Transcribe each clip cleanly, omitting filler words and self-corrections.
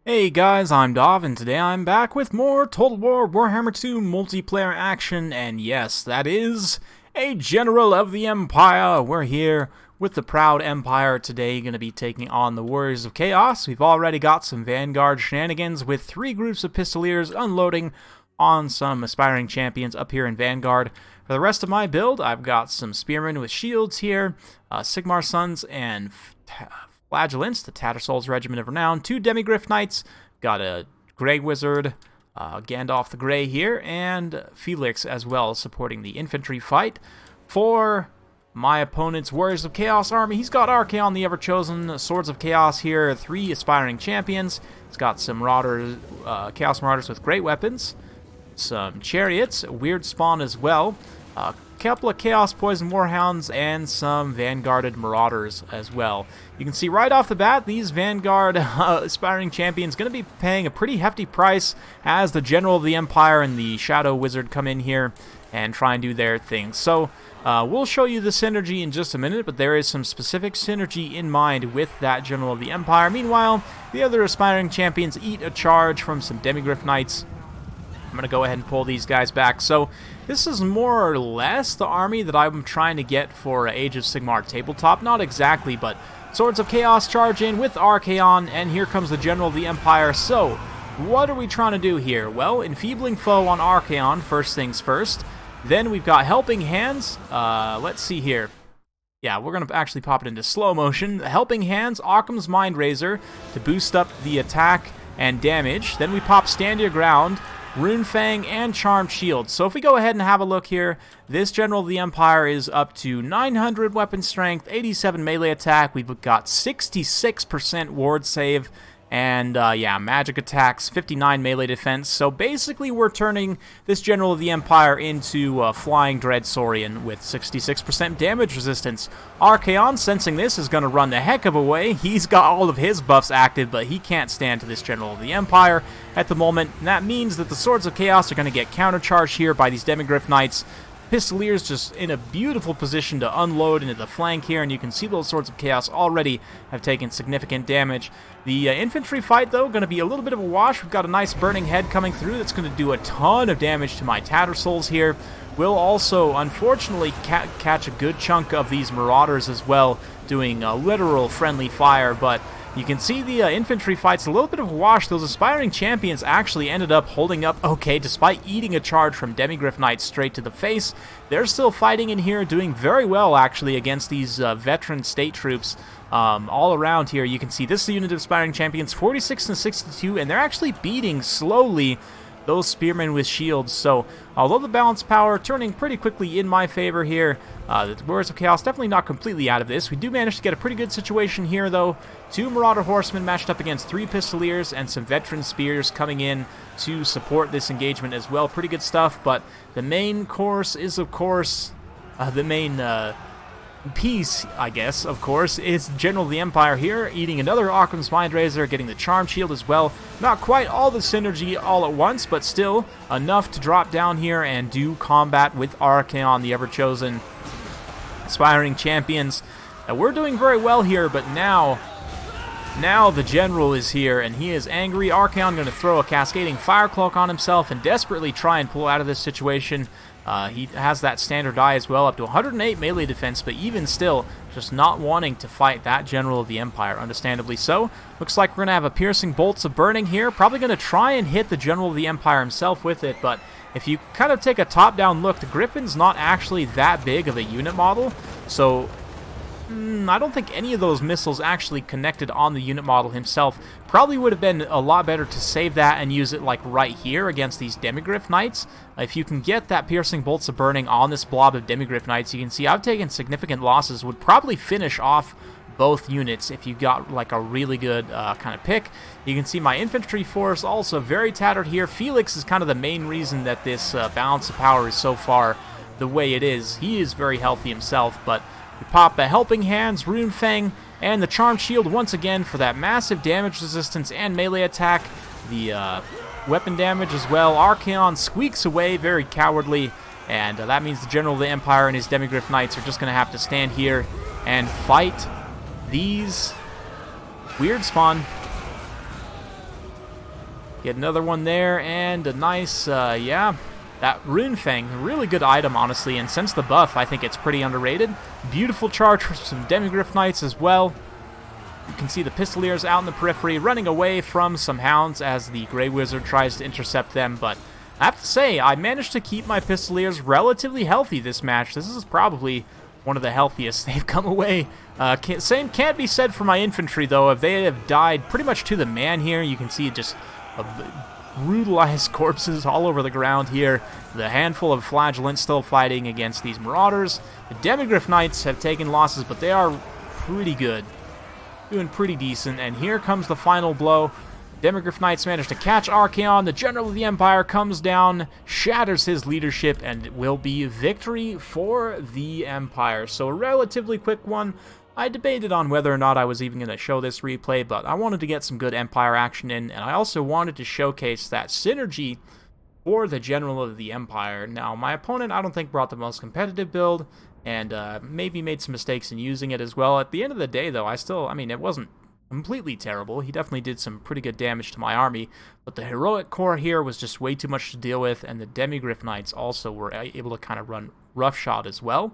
Hey guys, I'm Dov, and today I'm back with more Total War Warhammer 2 multiplayer action, and yes, that is a General of the Empire. We're here with the proud Empire today, going to be taking on the Warriors of Chaos. We've already got some Vanguard shenanigans with 3 groups of Pistoliers unloading on some aspiring champions up here in Vanguard. For the rest of my build, I've got some Spearmen with shields here, Sigmar Sons, and Flagellants, the Tattersouls Regiment of Renown, 2 Demigryph Knights, got a Grey Wizard, Gandalf the Grey here, and Felix as well, supporting the infantry fight. For my opponent's Warriors of Chaos army, he's got Archaon the Ever-Chosen, Swords of Chaos here, 3 aspiring champions. He's got some Marauders, Chaos Marauders with great weapons, some Chariots, weird spawn as well, a couple of Chaos Poison Warhounds, and some Vanguarded Marauders as well. You can see right off the bat, these Vanguard aspiring champions going to be paying a pretty hefty price as the General of the Empire and the Shadow Wizard come in here and try and do their thing. So we'll show you the synergy in just a minute, but there is some specific synergy in mind with that General of the Empire. Meanwhile, the other aspiring champions eat a charge from some Demigryph Knights. I'm going to go ahead and pull these guys back. So this is more or less the army that I'm trying to get for Age of Sigmar tabletop. Not exactly, but Swords of Chaos charge in with Archaon, and here comes the General of the Empire. So what are we trying to do here? Well, enfeebling foe on Archaon, first things first. Then we've got Helping Hands. Let's see here. Yeah, we're going to actually pop it into slow motion. Helping Hands, Occam's Mindrazor to boost up the attack and damage. Then we pop Stand Your Ground, Runefang, and Charmed Shield. So if we go ahead and have a look here, this General of the Empire is up to 900 weapon strength, 87 melee attack. We've got 66% ward save, and yeah, magic attacks, 59 melee defense. So basically we're turning this General of the Empire into Flying Dread Saurian with 66% damage resistance. Archaon, sensing this, is going to run the heck of a way. He's got all of his buffs active, but he can't stand to this General of the Empire at the moment. And that means that the Swords of Chaos are going to get countercharged here by these Demigryph Knights. Pistoliers just in a beautiful position to unload into the flank here, and you can see those Swords of Chaos already have taken significant damage. The infantry fight, though, going to be a little bit of a wash. We've got a nice Burning Head coming through that's going to do a ton of damage to my Tattersouls here. We'll also, unfortunately, catch a good chunk of these Marauders as well, doing literal friendly fire, but you can see the infantry fight's a little bit of a wash. Those aspiring champions actually ended up holding up okay, despite eating a charge from Demigryph Knights straight to the face. They're still fighting in here, doing very well, actually, against these veteran state troops all around here. You can see this is the unit of aspiring champions, 46 and 62, and they're actually beating slowly those spearmen with shields. So although the balance power turning pretty quickly in my favor here, the Warriors of Chaos definitely not completely out of this. We do manage to get a pretty good situation here, though. 2 Marauder Horsemen matched up against 3 Pistoliers, and some veteran spears coming in to support this engagement as well. Pretty good stuff, but the main course is, of course, the main piece, I guess, of course, is General of the Empire here, eating another Occam's Mindrazor, getting the Charm Shield as well. Not quite all the synergy all at once, but still enough to drop down here and do combat with Archaon, the Ever-Chosen. Aspiring champions. We're doing very well here, but now the General is here, and he is angry. Archaon going to throw a Cascading Fire Cloak on himself and desperately try and pull out of this situation. He has that standard die as well, up to 108 melee defense, but even still, just not wanting to fight that General of the Empire, understandably so. Looks like we're going to have a Piercing Bolts of Burning here, probably going to try and hit the General of the Empire himself with it, but if you kind of take a top-down look, the Griffin's not actually that big of a unit model, so I don't think any of those missiles actually connected on the unit model himself. Probably would have been a lot better to save that and use it like right here against these Demigryph Knights. If you can get that Piercing Bolts of Burning on this blob of Demigryph Knights, you can see I've taken significant losses. Would probably finish off both units if you got like a really good kind of pick. You can see my infantry force also very tattered here. Felix is kind of the main reason that this balance of power is so far the way it is. He is very healthy himself, but we pop the Helping Hands, Runefang, and the Charmed Shield once again for that massive damage resistance and melee attack. The weapon damage as well. Archaon squeaks away, very cowardly, and that means the General of the Empire and his Demigryph Knights are just going to have to stand here and fight these weird spawn Get another one there, and a nice, yeah, that Rune Fang, really good item, honestly, and since the buff, I think it's pretty underrated. Beautiful charge for some Demigryph Knights as well. You can see the Pistoliers out in the periphery, running away from some Hounds as the Grey Wizard tries to intercept them, but I have to say, I managed to keep my Pistoliers relatively healthy this match. This is probably one of the healthiest they've come away. Same can't be said for my infantry, though. If they have died pretty much to the man here, you can see just brutalized corpses all over the ground here. The handful of Flagellants still fighting against these Marauders. The Demigryph Knights have taken losses, but they are pretty good. Doing pretty decent, and here comes the final blow. Demigryph Knights manage to catch Archaon. The General of the Empire comes down, shatters his leadership, and it will be victory for the Empire. So a relatively quick one. I debated on whether or not I was even going to show this replay, but I wanted to get some good Empire action in, and I also wanted to showcase that synergy for the General of the Empire. Now, my opponent, I don't think, brought the most competitive build, and maybe made some mistakes in using it as well. At the end of the day, though, I mean, it wasn't completely terrible. He definitely did some pretty good damage to my army, but the Heroic Core here was just way too much to deal with, and the Demigryph Knights also were able to kind of run roughshod as well.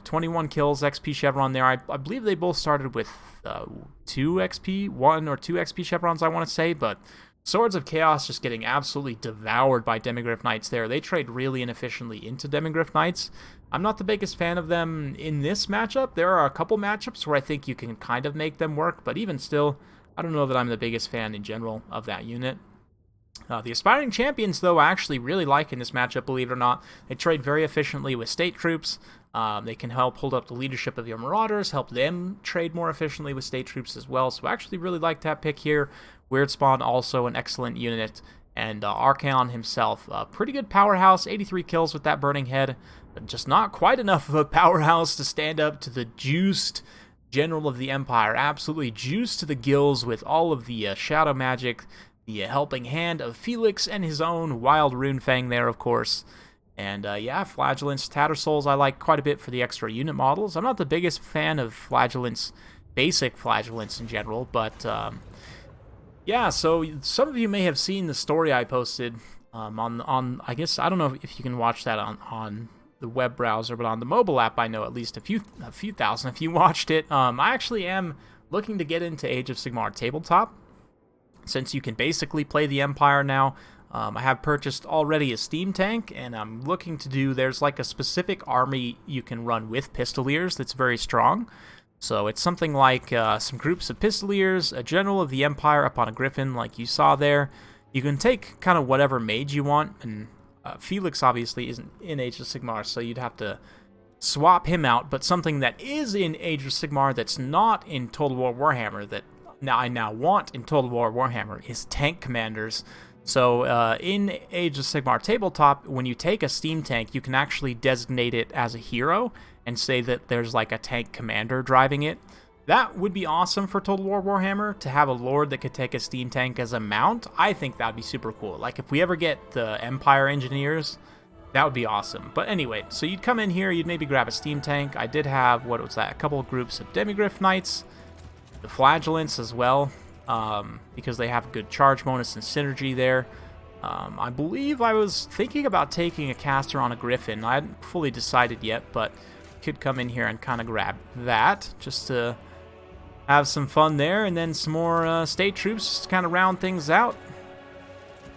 21 kills, XP Chevron there. I believe they both started with 2 XP, 1 or 2 XP Chevrons, I want to say, but Swords of Chaos just getting absolutely devoured by Demigryph Knights there. They trade really inefficiently into Demigryph Knights. I'm not the biggest fan of them in this matchup. There are a couple matchups where I think you can kind of make them work, but even still, I don't know that I'm the biggest fan in general of that unit. The Aspiring Champions, though, I actually really like in this matchup, believe it or not. They trade very efficiently with state troops. They can help hold up the leadership of your Marauders, help them trade more efficiently with state troops as well. So I actually really like that pick here. Weird Spawn, also an excellent unit. And Archaon himself, pretty good powerhouse, 83 kills with that Burning Head. But just not quite enough of a powerhouse to stand up to the juiced General of the Empire. Absolutely juiced to the gills with all of the shadow magic, the helping hand of Felix, and his own wild Rune Fang there, of course. And yeah, Flagellants, Tattersouls I like quite a bit for the extra unit models. I'm not the biggest fan of Flagellants, basic Flagellants in general, but yeah, so some of you may have seen the story I posted on I guess, I don't know if you can watch that on the web browser, but on the mobile app I know at least a few thousand if you watched it. I actually am looking to get into Age of Sigmar tabletop, since you can basically play the Empire now. I have purchased already a steam tank, and I'm looking to do, there's like a specific army you can run with Pistoliers that's very strong. So it's something like some groups of Pistoliers, a General of the Empire up on a Griffin like you saw there. You can take kind of whatever mage you want, and Felix obviously isn't in Age of Sigmar, so you'd have to swap him out, but something that is in Age of Sigmar that's not in Total War Warhammer, that I now want in Total War Warhammer, is tank commanders. So in Age of Sigmar tabletop, when you take a steam tank, you can actually designate it as a hero and say that there's like a tank commander driving it. That would be awesome for Total War Warhammer, to have a lord that could take a steam tank as a mount. I think that would be super cool. Like, if we ever get the Empire Engineers, that would be awesome. But anyway, so you'd come in here, you'd maybe grab a steam tank. I did have, what was that, a couple of groups of Demigryph Knights, the Flagellants as well, because they have good charge bonus and synergy there. I believe I was thinking about taking a caster on a Griffin. I hadn't fully decided yet, but could come in here and kind of grab that, just to have some fun there, and then some more state troops to kind of round things out.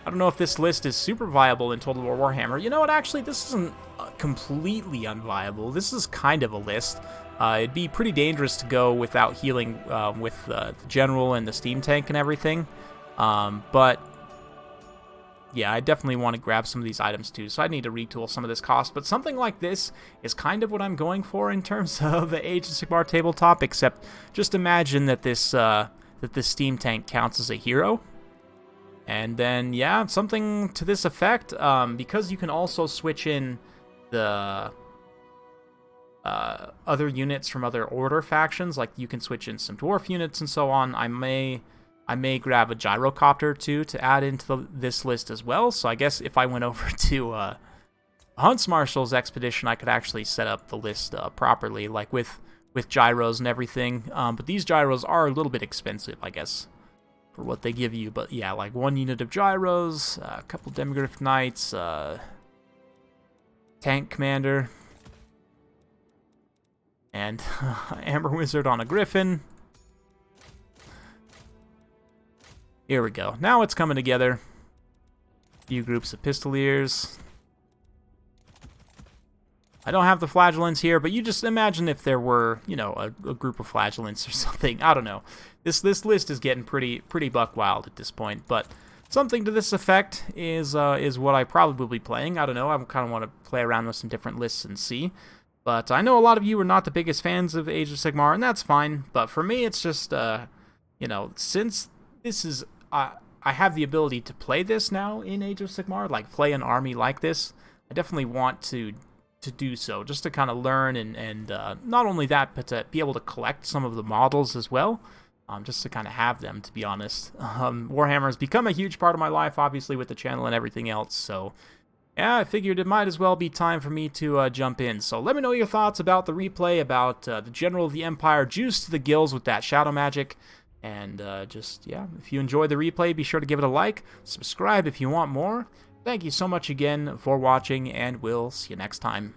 I don't know if this list is super viable in Total War Warhammer. You know what, actually, this isn't completely unviable. This is kind of a list. It'd be pretty dangerous to go without healing with the General and the steam tank and everything. But yeah, I definitely want to grab some of these items too, so I need to retool some of this cost. But something like this is kind of what I'm going for in terms of the Age of Sigmar tabletop, except just imagine that this steam tank counts as a hero. And then, yeah, something to this effect, because you can also switch in the other units from other order factions, like you can switch in some dwarf units and so on. I may grab a gyrocopter too to add into this list as well. So I guess if I went over to Hunts Marshal's expedition, I could actually set up the list properly, like with gyros and everything. But these gyros are a little bit expensive, I guess. for what they give you. But yeah, like 1 unit of gyros, a couple demigryph knights, tank commander, and Amber Wizard on a Griffin. Here we go. Now it's coming together. A few groups of Pistoliers. I don't have the Flagellants here, but you just imagine if there were, you know, a group of Flagellants or something. I don't know. This list is getting pretty buck wild at this point, but something to this effect is what I probably will be playing. I don't know. I kind of want to play around with some different lists and see. But I know a lot of you are not the biggest fans of Age of Sigmar, and that's fine. But for me, it's just, you know, since this is, I have the ability to play this now in Age of Sigmar, like play an army like this, I definitely want to do so, just to kind of learn and not only that, but to be able to collect some of the models as well, just to kind of have them, to be honest. Warhammer has become a huge part of my life, obviously, with the channel and everything else, so yeah, I figured it might as well be time for me to jump in. So let me know your thoughts about the replay, about the General of the Empire, juiced to the gills with that shadow magic, and just, yeah, if you enjoyed the replay, be sure to give it a like, subscribe if you want more. Thank you so much again for watching, and we'll see you next time.